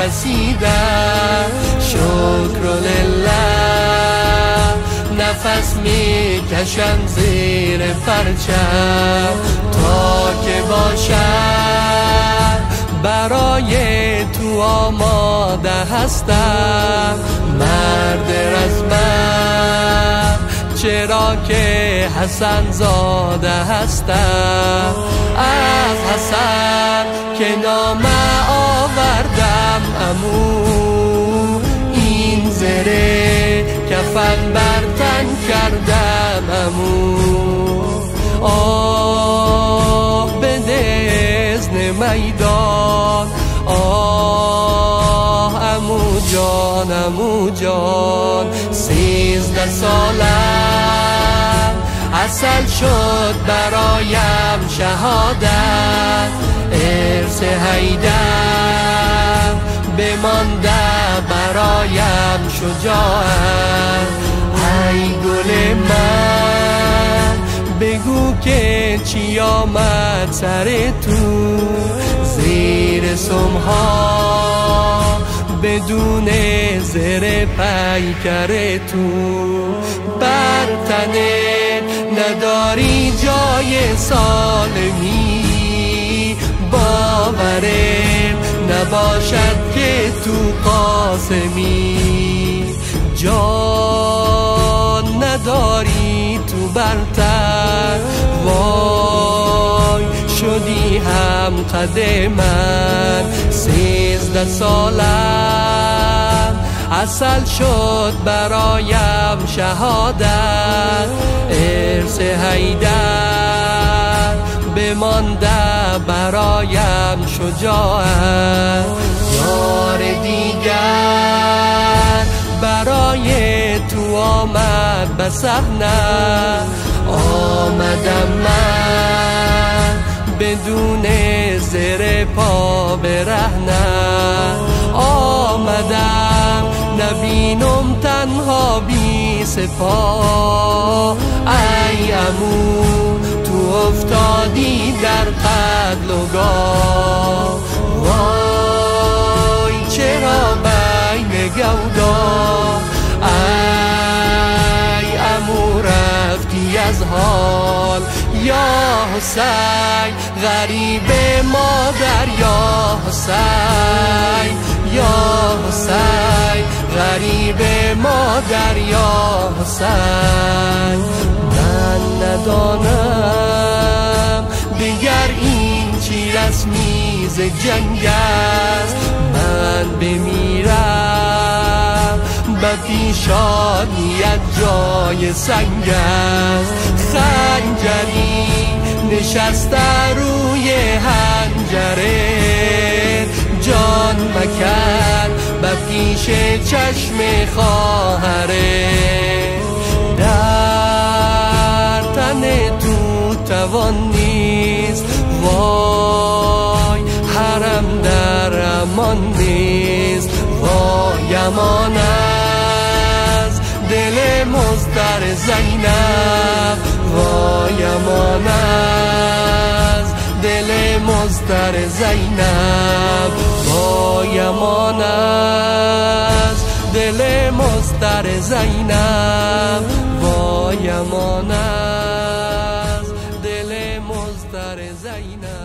رسیدم. شکر لله نفس میکشم زیر پرچم تا که باشم برای تو آماده هستم. مرد رزمم چرا که حسن زاده هستم. از حسن که نامه آوردم عمو، این زره کفن بر تن کردم عمو. آه بده اذن میدان، آه عمو جان عمو جان. 13 سالم عسل شد برایم شهادت، ارث حیدر بمانده برایم شجاعت. ای گل من بگو که چی آمد سر تو، زیر سمها بدون زر پیکر تو. بر تنت نداری جای سالمی، باورم نباشد که تو قاسمی. جان نداری تو برتر، وای شدی هم قد من. 13 سالم عسل شد برایم شهادت، ارث حیدر بمانده برایم شجاعت. یار دیگر برای تو آمد به صحنه، آمدم من بدون زر پا برهنه. آمدم نبینم تنها بی سپاه. ای عمو تو افتادی در قتل و گاه، وای چرا بین گودا. ای عمو رفتی از حال، یا حسین غریب مادر، یا حسین یا حسین غریب مادر، یا حسین. من ندانم دیگر این چی رسمیز جنگ است. من بمیرم به پیشانیت جای سنگ است. خنجری نشسته روی حنجره، جان مکن به پیش چشم خواهره. در تن تو توان نیست، وای حرم در امان نیست. وای امان از دل مضطر زینب، وای امان از دل مضطر زینب. وای امان از دل مضطر زینب، وای امان از دل مضطر زینب.